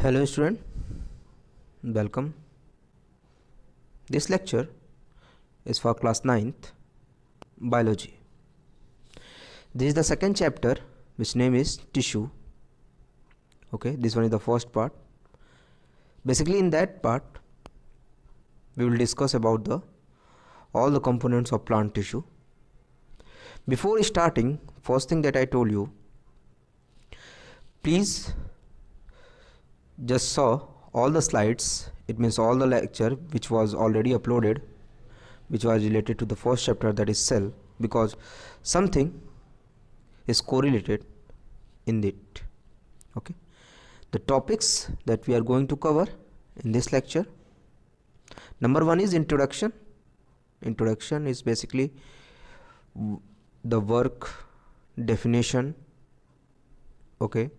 Hello student, welcome. This lecture is for class 9th biology. This is the second chapter which name is tissue. Okay, this one is the first part. Basically in that part we will discuss about all the components of plant tissue. Before starting, first thing that I told you, please just saw all the slides, it means all the lecture which was already uploaded, which was related to the first chapter, that is cell, because something is correlated in it. Okay, the topics that we are going to cover in this lecture, number one is introduction. Introduction is basically the work, definition, okay,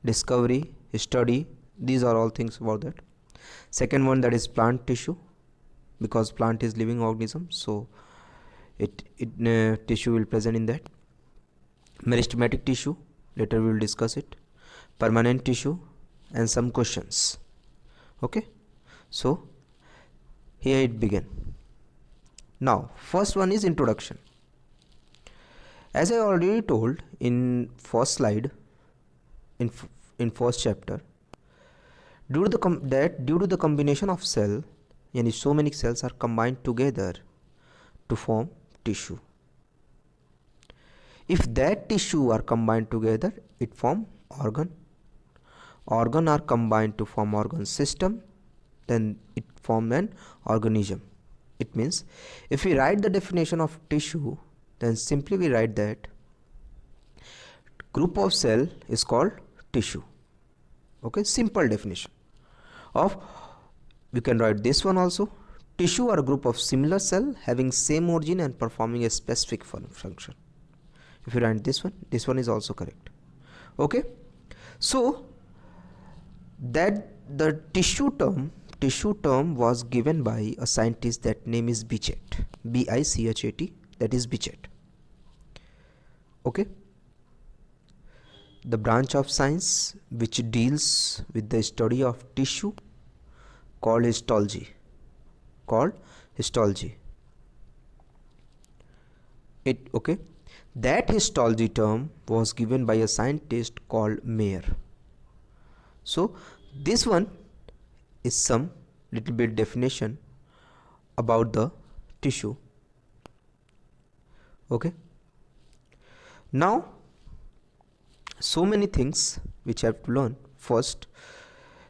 discovery, study, these are all things about that. Second one, that is plant tissue, because plant is living organism, so tissue will present in that. Meristematic tissue, later we will discuss it. Permanent tissue and some questions. Okay, so here it begin. Now first one is introduction. As I already told in first slide, in first chapter, due to the combination of cell, yani so many cells are combined together to form tissue. If that tissue are combined together, it form organ. Organ are combined to form organ system, then it form an organism. It means if we write the definition of tissue, then simply we write that group of cell is called tissue. Okay, simple definition of, we can write this one also. Tissue are a group of similar cell having same origin and performing a specific function. If you write this one is also correct. Okay, so that the tissue term was given by a scientist that name is Bichet, B-I-C-H-A-T, that is Bichet. Okay, the branch of science which deals with the study of tissue called histology. Okay, that histology term was given by a scientist called Mayer. So this one is some little bit definition about the tissue. Okay, now so many things which I have to learn. First,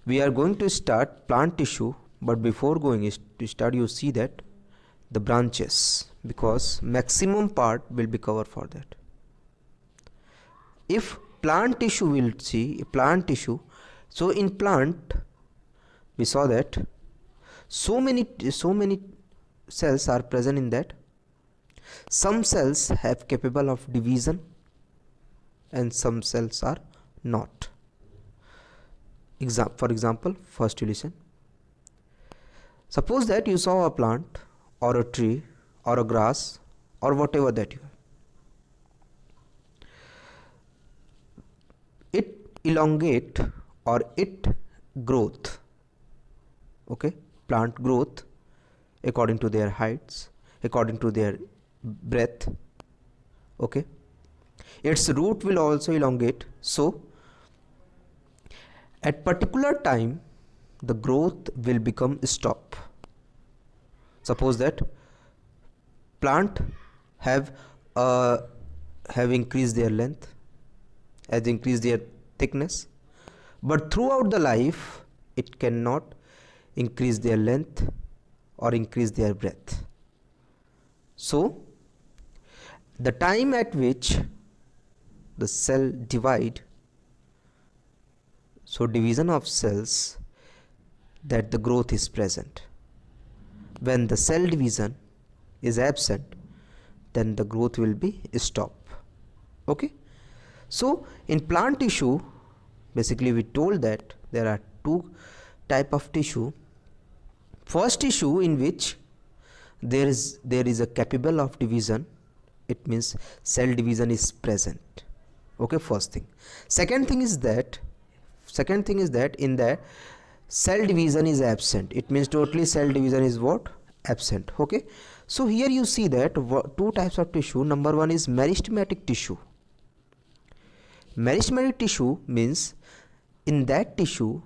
we are going to start plant tissue, but before going to start, you see that the branches, because maximum part will be covered for that. If plant tissue, will see plant tissue, so in plant we saw that so many cells are present in that. Some cells have capable of division and some cells are not. For example, first you listen. Suppose that you saw a plant or a tree or a grass or whatever that you have. It elongate or it growth. Okay, plant growth according to their heights, according to their breadth. Okay, its root will also elongate. So at particular time the growth will become stop. Suppose that plant have increased their length, has increased their thickness, but throughout the life it cannot increase their length or increase their breadth. So the time at which the cell divide, so division of cells, that the growth is present. When the cell division is absent, then the growth will be stop. Okay, so in plant tissue, basically we told that there are two type of tissue. First, tissue in which there is a capable of division, it means cell division is present. Okay, first thing. Second thing is that Second thing is that in that cell division is absent. It means totally cell division is what? Absent. Okay. So here you see that two types of tissue. Number one is meristematic tissue. Meristematic tissue means in that tissue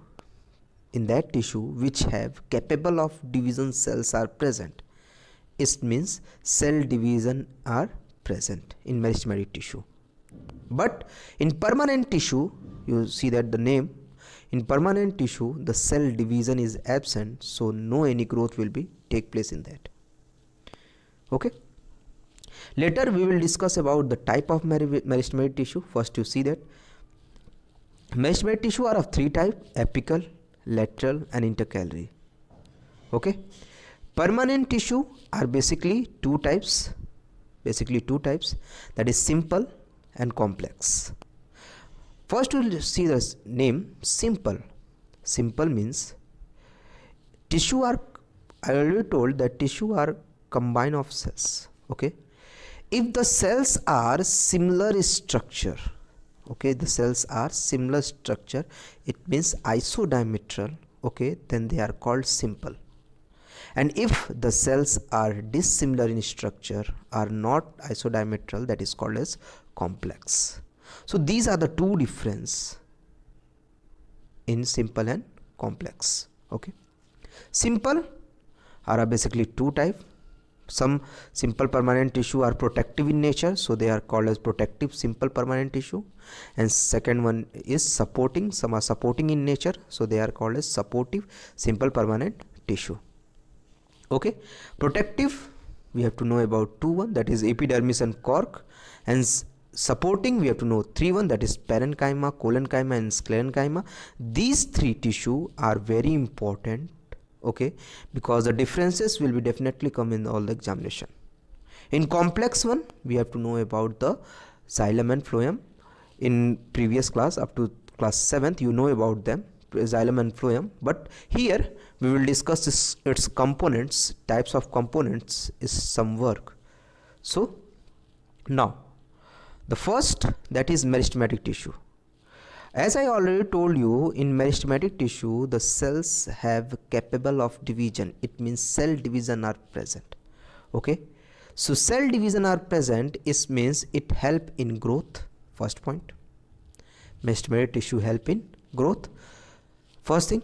which have capable of division cells are present. It means cell division are present in meristematic tissue. But in permanent tissue, you see that the name, in permanent tissue the cell division is absent, so no any growth will be take place in that. Okay. Later we will discuss about the type of meristematic tissue. First you see that meristematic tissue are of three types: apical, lateral and intercalary. Okay. Permanent tissue are basically two types, that is simple and complex. First we will see the name simple. Simple means tissue are, I already told that tissue are combine of cells. Okay. If the cells are similar structure, okay, the cells are similar structure, it means isodiametral, okay, then they are called simple. And if the cells are dissimilar in structure, are not isodiametral, that is called as complex. So these are the two difference in simple and complex. Okay. Simple are basically two type. Some simple permanent tissue are protective in nature, so they are called as protective simple permanent tissue. And second one is supporting. Some are supporting in nature, so they are called as supportive simple permanent tissue. Okay. Protective, we have to know about two one, that is epidermis and cork, and supporting we have to know three one, that is parenchyma, collenchyma and sclerenchyma. These three tissue are very important, okay, because the differences will be definitely come in all the examination. In complex one we have to know about the xylem and phloem. In previous class up to class 7th you know about them, xylem and phloem, but here we will discuss its components, types of components is some work. So now the first, that is meristematic tissue. As I already told you, in meristematic tissue the cells have capable of division. It means cell division are present. Okay. So cell division are present, it means it help in growth. First point, meristematic tissue help in growth. First thing,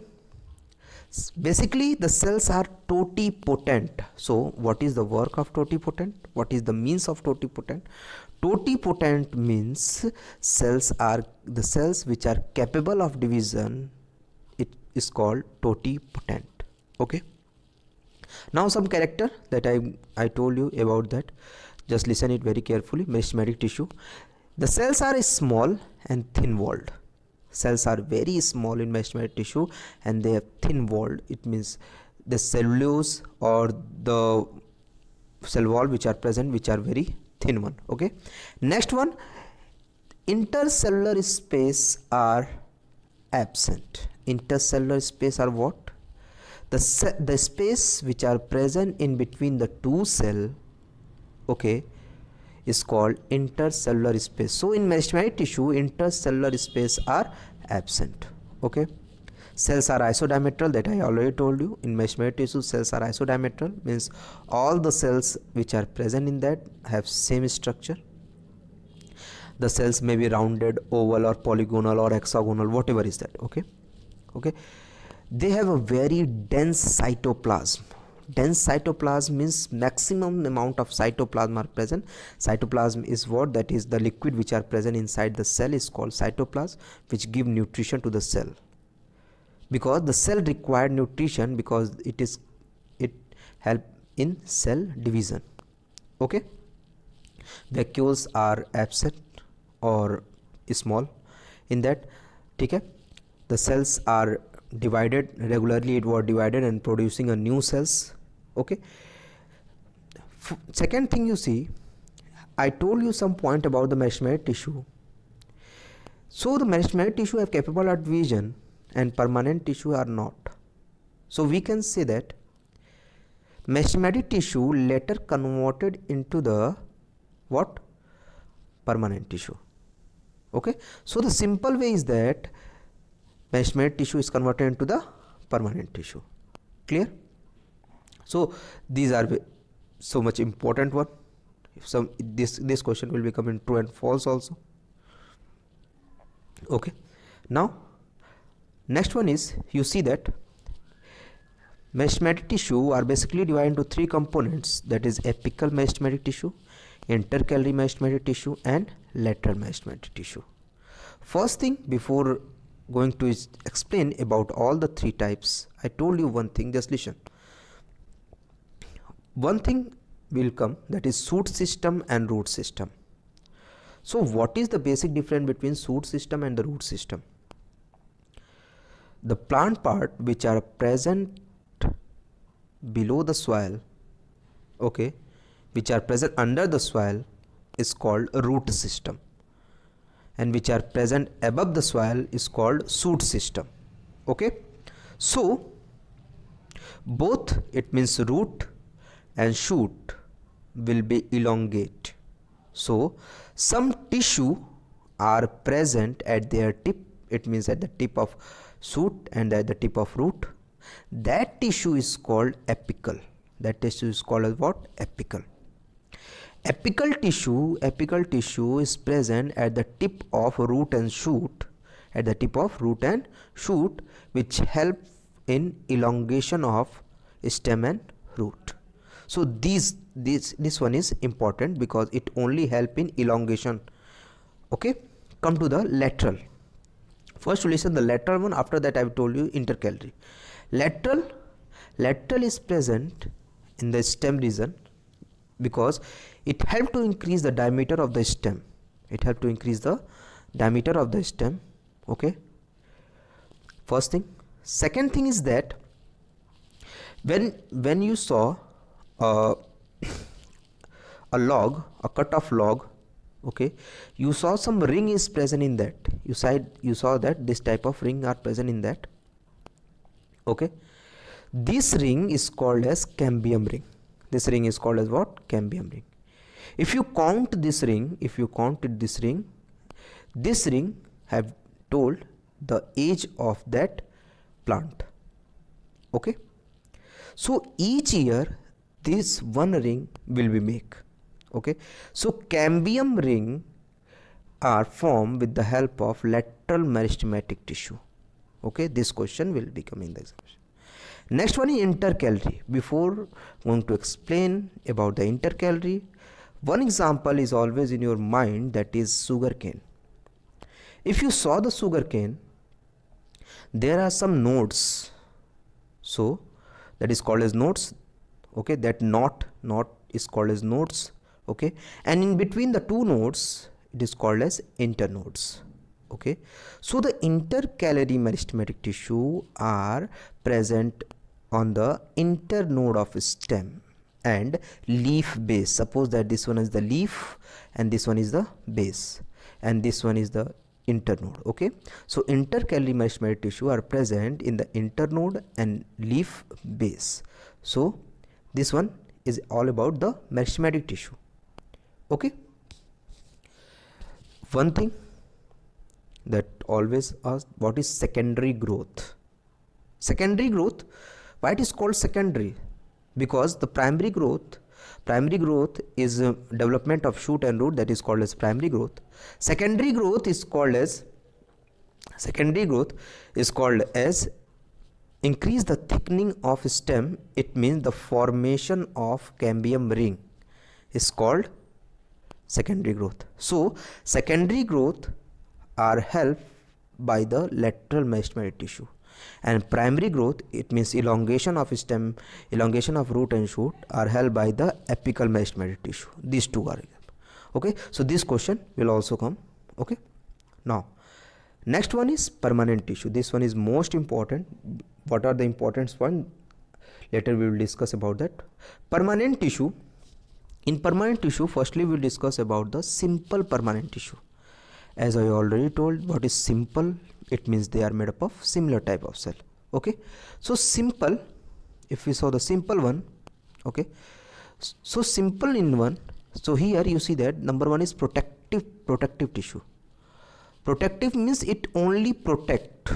basically the cells are totipotent. So what is the work of totipotent? What is the means of totipotent? Totipotent means cells are the cells which are capable of division, it is called totipotent. Okay. Now some character that I told you about that, just listen it very carefully. Meristematic tissue, the cells are small and thin walled. Cells are very small in meristematic tissue and they are thin walled. It means the cellulose or the cell wall which are present, which are very thin one. Okay. Next one, intercellular space are absent. Intercellular space are what? The space which are present in between the two cell, okay, is called intercellular space. So in meristematic tissue intercellular space are absent. Okay. Cells are isodiametral, that I already told you. In meristematic tissue cells are isodiametral, means all the cells which are present in that have same structure. The cells may be rounded, oval or polygonal or hexagonal, whatever is that. Okay. Okay. They have a very dense cytoplasm. Dense cytoplasm means maximum amount of cytoplasm are present. Cytoplasm is what? That is the liquid which are present inside the cell is called cytoplasm, which give nutrition to the cell. Because the cell required nutrition, because it help in cell division. Okay. Vacuoles are absent or small in that. Okay. The cells are divided regularly, it was divided and producing a new cells. Okay. Second thing, you see, I told you some point about the meristematic tissue. So the meristematic tissue have capable of division and permanent tissue are not. So we can say that meristematic tissue later converted into the what? Permanent tissue. Okay. So the simple way is that Mesenchymal tissue is converted into the permanent tissue. Clear? So these are so much important one. If this question will become in true and false also. Okay. Now next one is, you see that mesenteric tissue are basically divided into three components, that is apical mesenteric tissue, intercalary mesenteric tissue and lateral mesenteric tissue. First thing, before going to explain about all the three types, I told you one thing, just listen. One thing will come, that is shoot system and root system. So what is the basic difference between shoot system and the root system? The plant part which are present below the soil, okay, which are present under the soil is called a root system, and which are present above the soil is called shoot system. Okay, so both, it means root and shoot, will be elongate. So some tissue are present at their tip, it means at the tip of shoot and at the tip of root. That tissue is called apical. That tissue is called as what? Apical. Apical tissue is present at the tip of root and shoot, at the tip of root and shoot, which help in elongation of stem and root. So this one is important because it only help in elongation. Okay, come to the lateral. First you listen the lateral one, after that I have told you intercalary. Lateral is present in the stem region because it help to increase the diameter of the stem. Okay, first thing. Second thing is that when you saw a log, a cut off log, okay, you saw some ring is present in that. You saw that this type of ring are present in that. Okay, this ring is called as cambium ring. This ring is called as what? Cambium ring. If you count this ring, this ring have told the age of that plant. Okay, so each year this one ring will be made. Okay, so cambium ring are formed with the help of lateral meristematic tissue. Okay, this question will become in the examination. Next one is intercalary. Before going to explain about the intercalary, one example is always in your mind, that is sugarcane. If you saw the sugarcane, there are some nodes, so that is called as nodes. Okay, that knot is called as nodes. Okay, and in between the two nodes it is called as internodes. Okay, so the intercalary meristematic tissue are present on the internode of stem and leaf base. Suppose that this one is the leaf and this one is the base and this one is the internode. Okay, so intercalary meristematic tissue are present in the internode and leaf base. So this one is all about the meristematic tissue. Okay, one thing that always asked, what is secondary growth? Secondary growth, why it is called secondary? Because the primary growth is development of shoot and root, that is called as primary growth. Secondary growth is called as increase the thickening of stem. It means the formation of cambium ring is called secondary growth. So secondary growth are helped by the lateral meristematic tissue, and primary growth, it means elongation of stem, elongation of root and shoot, are held by the apical meristematic tissue. These two are. Okay, so this question will also come. Okay, now next one is permanent tissue. This one is most important. What are the important ones? Later we will discuss about that. Permanent tissue. In permanent tissue, firstly we will discuss about the simple permanent tissue. As I already told, what is simple? It means they are made up of similar type of cell. Okay, so simple, if we saw the simple one, okay, so simple in one, so here you see that number one is protective tissue. Protective means it only protect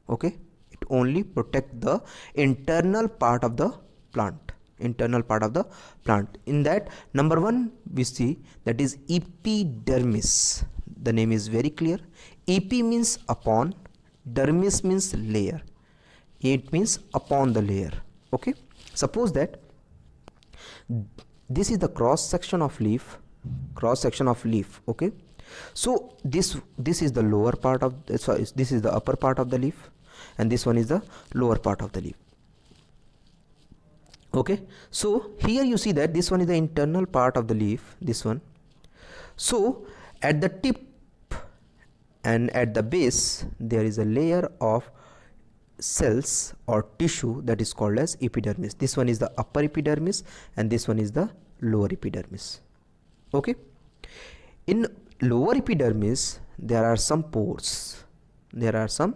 Okay, it only protect the internal part of the plant, internal part of the plant. In that, number one we see that is epidermis. The name is very clear. Epi means upon, dermis means layer, it means upon the layer. Okay, suppose that this is the cross section of leaf, cross section of leaf. Okay, so this is the lower part of this is the upper part of the leaf, and this one is the lower part of the leaf. Okay, so here you see that this one is the internal part of the leaf, this one. So at the tip and at the base there is a layer of cells or tissue that is called as epidermis. This one is the upper epidermis and this one is the lower epidermis. Okay, in lower epidermis there are some pores, there are some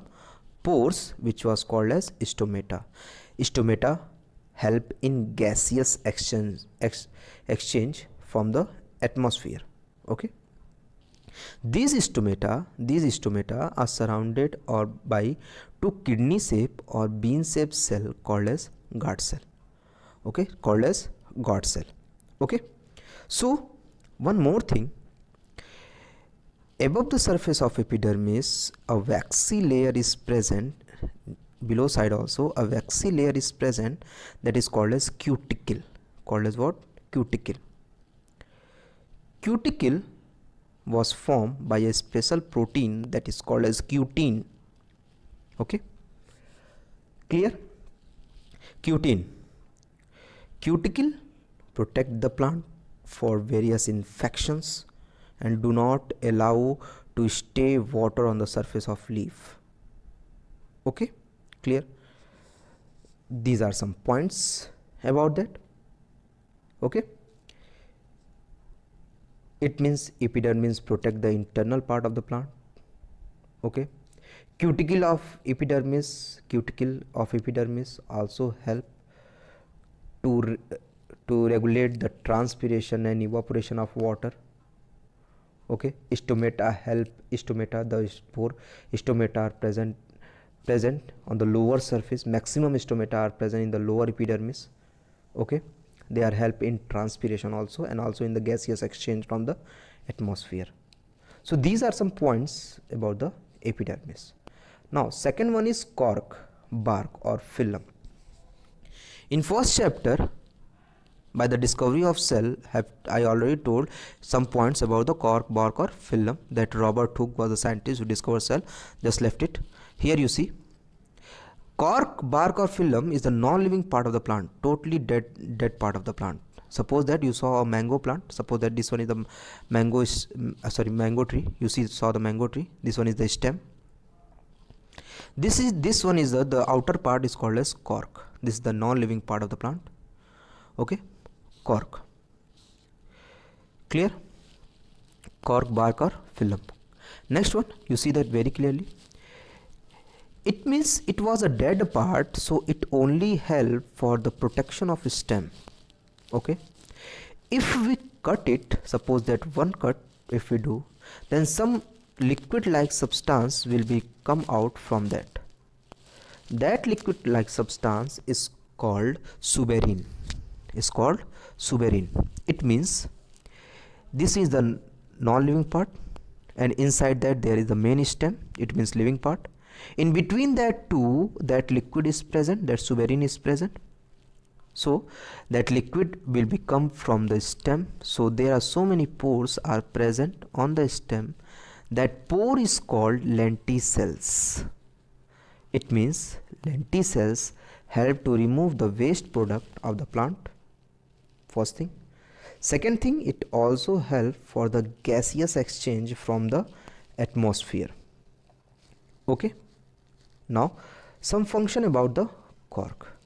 pores which was called as stomata. Stomata help in gaseous exchange from the atmosphere. Okay, these stomata are surrounded or by two kidney shape or bean shaped cell called as guard cell. Okay, called as guard cell. Okay, so one more thing, above the surface of epidermis a waxy layer is present, below side also a waxy layer is present, that is called as cuticle. Called as what? Cuticle. Cuticle was formed by a special protein that is called as cutin. Okay, clear? Cutin. Cuticle protect the plant for various infections and do not allow to stay water on the surface of leaf. Okay, clear? These are some points about that. Okay, it means epidermis protect the internal part of the plant. Okay, cuticle of epidermis also help to regulate the transpiration and evaporation of water. Okay, stomata help, the spore stomata are present on the lower surface. Maximum stomata are present in the lower epidermis. Okay, they are help in transpiration also and also in the gaseous exchange from the atmosphere. So these are some points about the epidermis. Now second one is cork, bark or phylum. In first chapter, by the discovery of cell, I already told some points about the cork, bark or phylum, that Robert Hooke was the scientist who discovered cell, just left it. Here you see, cork, bark or phylum is the non-living part of the plant, totally dead part of the plant. Suppose that you saw a mango plant, suppose that this one is the mango tree. You saw the mango tree, this one is the stem. This one is the outer part is called as cork. This is the non-living part of the plant. Okay, cork. Clear? Cork, bark or phylum. Next one, you see that very clearly. It means it was a dead part, so it only helped for the protection of stem. Okay, if we cut it, suppose that one cut if we do, then some liquid like substance will be come out from that. That liquid like substance is called suberin. It means this is the non-living part and inside that there is the main stem, it means living part. In between that two, that liquid is present, that suberin is present. So that liquid will become from the stem. So there are so many pores are present on the stem. That pore is called lenticels. It means lenticels help to remove the waste product of the plant. First thing. Second thing, it also help for the gaseous exchange from the atmosphere. Okay. Now some function about the cork.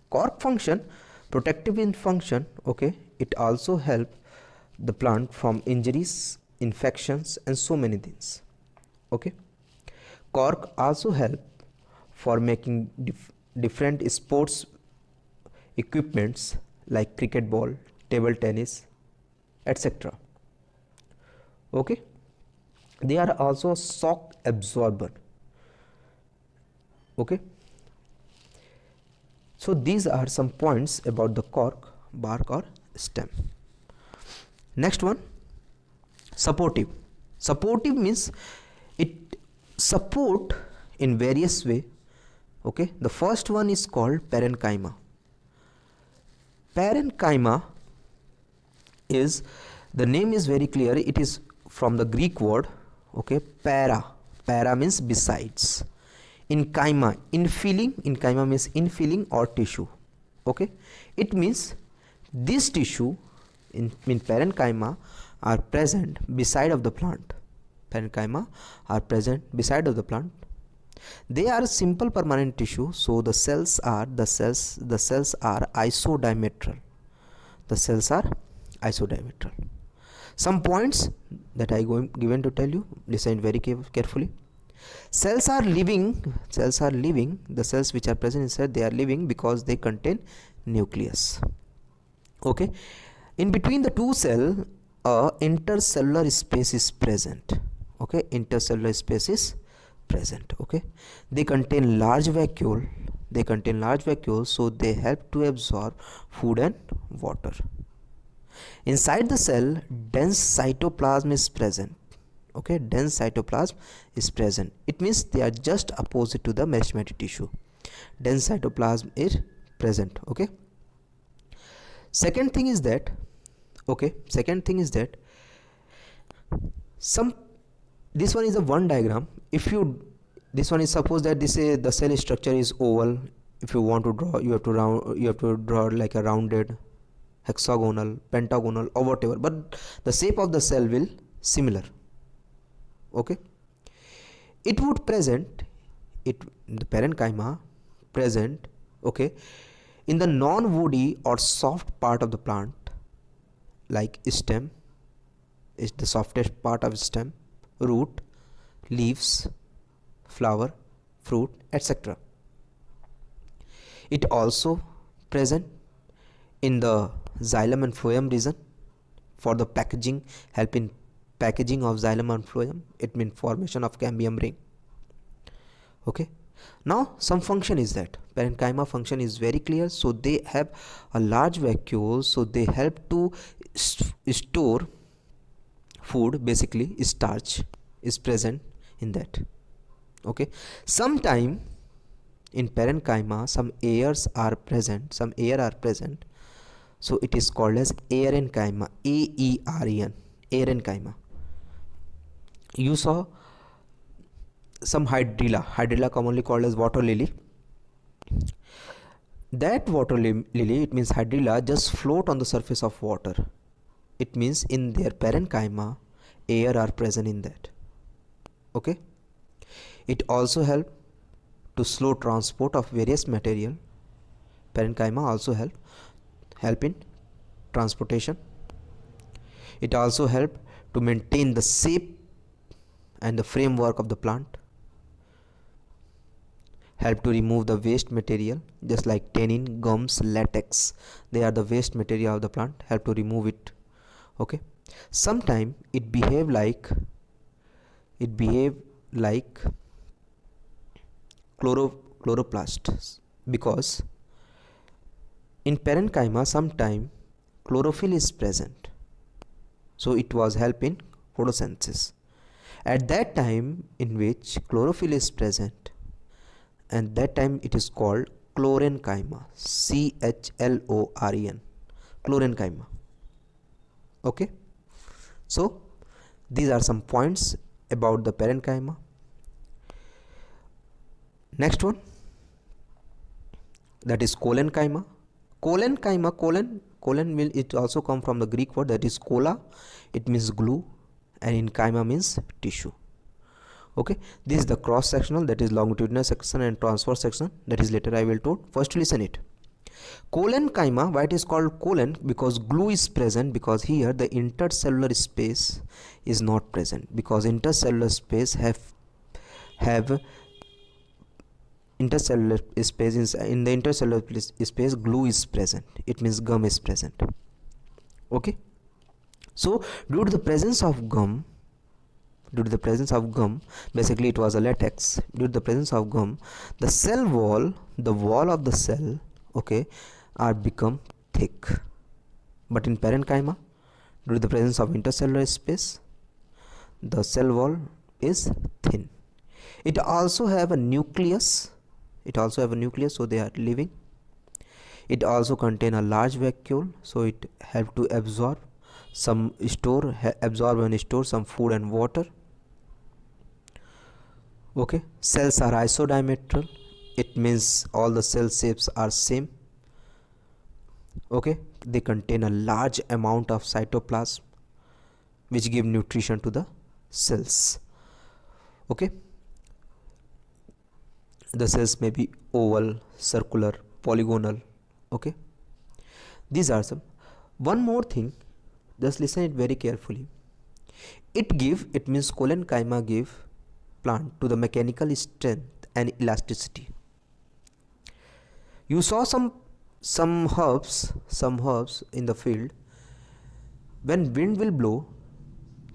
Cork function, protective in function. Okay, it also help the plant from injuries, infections and so many things. Okay, cork also help for making different sports equipments like cricket ball, table tennis, etc. Okay, they are also shock absorber. Okay, so these are some points about the cork, bark or stem. Next one, supportive. Supportive means it support in various way. Okay, the first one is called parenchyma. Parenchyma is, the name is very clear, it is from the Greek word, okay, para means besides, in chyma, infilling, in chyma means infilling or tissue. Okay, it means this tissue in parenchyma are present beside of the plant. Parenchyma are present beside of the plant. They are simple permanent tissue, so the cells are isodiametral. The cells are isodiametral. Some points that I given to tell you, listen very carefully. Cells are living, the cells which are present inside, they are living because they contain nucleus. Okay, in between the two cell, a intercellular space is present. Okay, intercellular space is present. Okay, they contain large vacuole, so they help to absorb food and water. Inside the cell, dense cytoplasm is present. Okay, dense cytoplasm is present. It means they are just opposite to the mesenchymal tissue. Dense cytoplasm is present. Okay, second thing is that some, this one is a one diagram. If you, this one is, suppose that this is the cell structure is oval. If you want to draw, you have to draw like a rounded, hexagonal, pentagonal or whatever, but the shape of the cell will similar. Okay, it would present, it, the parenchyma present, okay, in the non-woody or soft part of the plant, like stem is the softest part of stem, root, leaves, flower, fruit, etc. It also present in the xylem and phloem region for the packaging, help in packaging of xylem and phloem. It means formation of cambium ring. Okay, now some function is that parenchyma function is very clear. So they have a large vacuole, so they help to store food, basically starch is present in that. Okay, sometime in parenchyma some airs are present, so it is called as aerenchyma, AEREN, aerenchyma. You saw some hydrilla commonly called as water lily. That water lily, it means hydrilla, just float on the surface of water. It means in their parenchyma air are present in that. Okay, it also help to slow transport of various material. Parenchyma also help in transportation. It also help to maintain the shape and the framework of the plant, help to remove the waste material, just like tannin, gums, latex, they are the waste material of the plant, help to remove it. Okay, sometime it behave like chloroplast, because in parenchyma sometime chlorophyll is present, so it was help in photosynthesis. At that time in which chlorophyll is present, and that time it is called chlorenchyma, CHLOREN, chlorenchyma. Okay, so these are some points about the parenchyma. Next one, that is collenchyma. Collen will, it also come from the Greek word that is cola, it means glue, and in chyma means tissue. Okay, this is the cross sectional, that is longitudinal section, and transverse section, that is later I will told. First listen it. Collenchyma, why it is called colon? Because glue is present, because here the intercellular space is not present, because intercellular space have intercellular space, in the intercellular space glue is present, it means gum is present. Okay, so due to the presence of gum, due to the presence of gum, basically it was a latex, due to the presence of gum, the cell wall, the wall of the cell, okay, are become thick. But in parenchyma, due to the presence of intercellular space, the cell wall is thin. It also have a nucleus, so they are living. It also contain a large vacuole, so it help to absorb and store some food and water. Okay, cells are isodiametral, it means all the cell shapes are same. Okay, they contain a large amount of cytoplasm which give nutrition to the cells. Okay, the cells may be oval, circular, polygonal. Okay, these are some. One more thing, just listen it very carefully. It means collenchyma give plant to the mechanical strength and elasticity. You saw some herbs in the field. When wind will blow,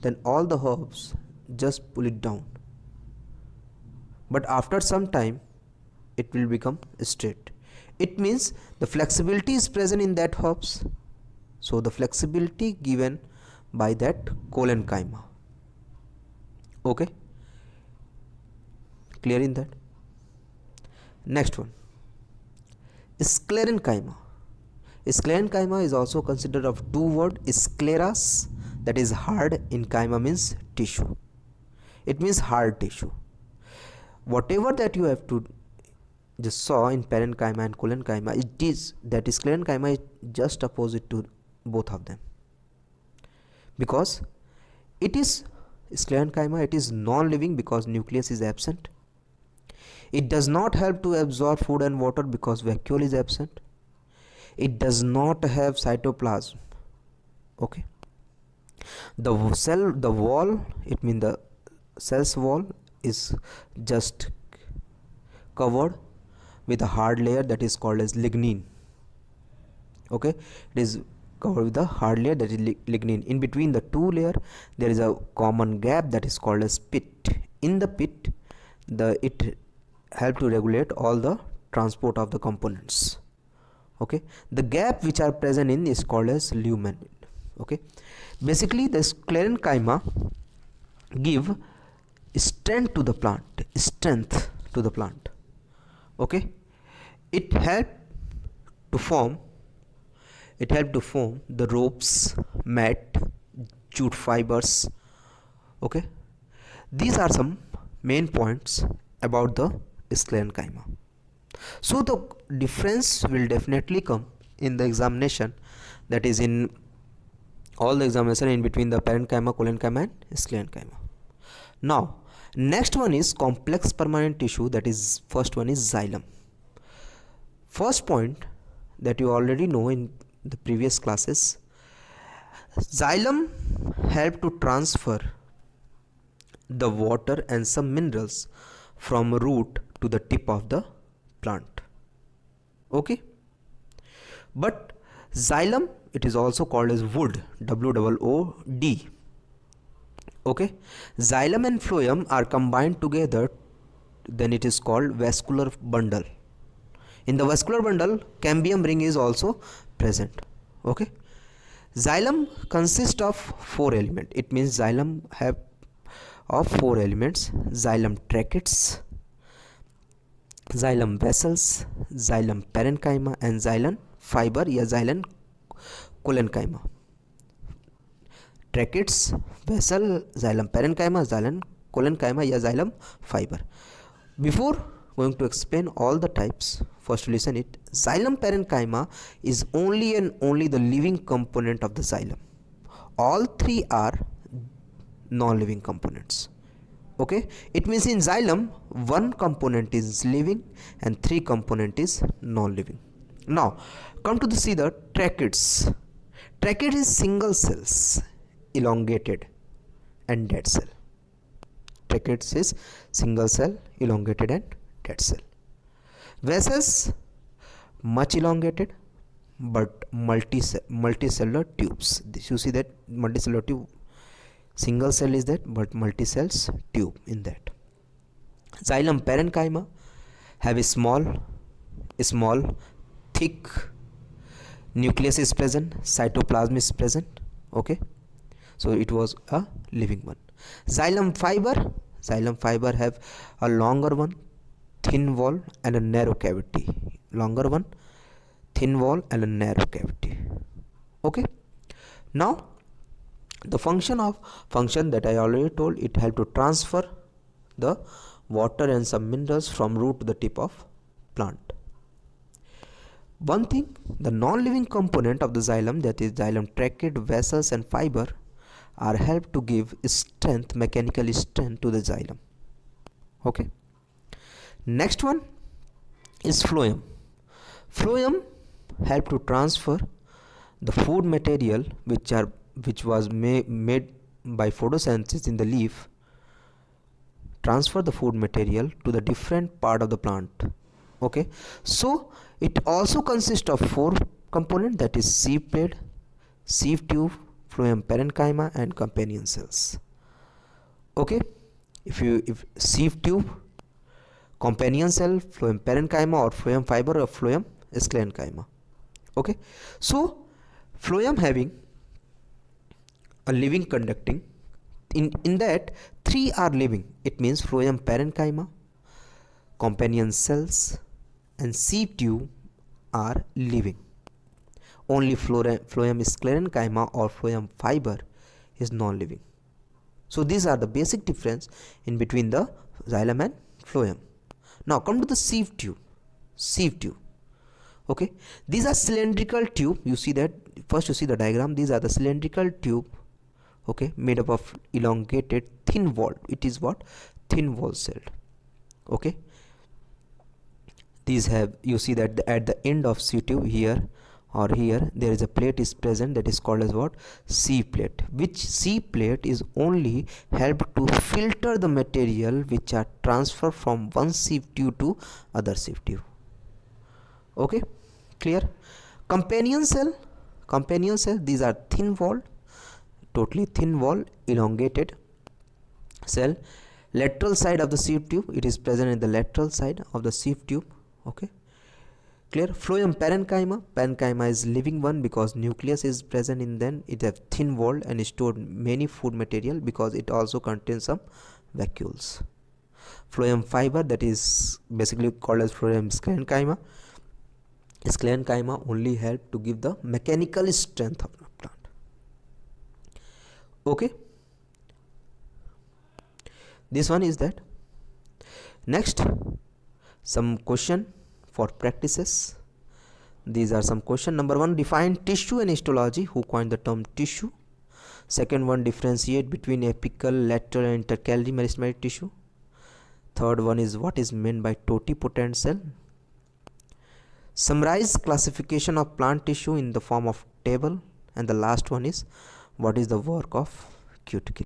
then all the herbs just pull it down, but after some time it will become straight. It means the flexibility is present in that herbs, so the flexibility given by that collenchyma. Okay, clear in that? Next one, sclerenchyma. Sclerenchyma is also considered of two words, scleras, that is hard, in chyma means tissue, it means hard tissue. Whatever that you have to just saw in parenchyma and collenchyma, it is that sclerenchyma is just opposite to both of them, because it is sclerenchyma, it is non-living because nucleus is absent. It does not help to absorb food and water because vacuole is absent. It does not have cytoplasm. Okay, the wall, it means the cell's wall is just covered with a hard layer that is called as lignin. Okay, it is covered with a hard layer that is lignin. In between the two layer there is a common gap that is called as pit. In the pit, it help to regulate all the transport of the components. Okay, the gap which are present in is called as lumen. Okay, basically the sclerenchyma give strength to the plant. Okay, it help to form the ropes, mat, jute fibers. Okay, these are some main points about the sclerenchyma. So the difference will definitely come in the examination, that is in all the examination in between the parenchyma, collenchyma and sclerenchyma. Now next one is complex permanent tissue, that is first one is xylem. First point that you already know in the previous classes, xylem help to transfer the water and some minerals from root to the tip of the plant. Okay, but xylem, it is also called as wood, WOOD. Okay, xylem and phloem are combined together, then it is called vascular bundle. In the vascular bundle, cambium ring is also present. Okay, xylem consists of 4 elements. It means xylem have of 4 elements: xylem tracheids, xylem vessels, xylem parenchyma and xylem fiber या xylem collenchyma. Tracheids, vessel, xylem parenchyma, xylem collenchyma या xylem fiber. Before going to explain all the types, first listen it. Xylem parenchyma is only and only the living component of the xylem. All three are non-living components. Okay, it means in xylem one component is living and 3 component is non-living. Now come to see the tracheids. Tracheids is single cells, elongated and dead cell. Tracheids is single cell, elongated and dead cell. Vessels, much elongated but multicellular tubes. You see that multicellular tube, Single cell is that, but multi-cells tube in that. Xylem parenchyma have a small, thick nucleus is present, cytoplasm is present. Okay, so it was a living one. Xylem fiber have a longer one, thin wall and a narrow cavity. Longer one, thin wall and a narrow cavity. Okay, now the function that I already told, it help to transfer the water and some minerals from root to the tip of plant. One thing, the non-living component of the xylem, that is xylem tracheids, vessels and fiber, are helped to give strength, mechanical strength to the xylem. Okay. Next one is phloem. Phloem help to transfer the food material which was made by photosynthesis in the leaf, transfer the food material to the different part of the plant. Okay, so it also consists of 4 components, that is sieve plate, sieve tube, phloem parenchyma and companion cells. Okay, if sieve tube, companion cell, phloem parenchyma or phloem fiber or phloem sclerenchyma. Okay, so phloem having a living conducting, in that 3 are living, it means phloem parenchyma, companion cells and sieve tube are living. Only phloem sclerenchyma or phloem fiber is non-living. So these are the basic difference in between the xylem and phloem. Now come to the sieve tube. Okay, these are cylindrical tube. You see that, first you see the diagram, these are the cylindrical tube, okay, made up of elongated thin wall. It is what? Thin wall cell. Okay, these have, you see that at the end of sieve tube, here or here, there is a plate is present, that is called as what? Sieve plate. Which sieve plate is only help to filter the material which are transferred from one sieve tube to other sieve tube. Okay, clear? Companion cell, these are thin wall, totally thin wall, elongated cell. Lateral side of the sieve tube, it is present in the lateral side of the sieve tube. Okay, clear? Phloem parenchyma is living one because nucleus is present in them. It has thin wall and stored many food material because it also contains some vacuoles. Phloem fiber, that is basically called as phloem sclerenchyma. Sclerenchyma only help to give the mechanical strength of the plant. Okay, this one is that. Next, some question for practices. These are some question. Number 1, define tissue and histology. Who coined the term tissue? Second one, differentiate between apical, lateral and intercalary meristematic tissue. Third one is, what is meant by totipotent cell? Summarize classification of plant tissue in the form of table. And the last one is, what is the work of cuticle?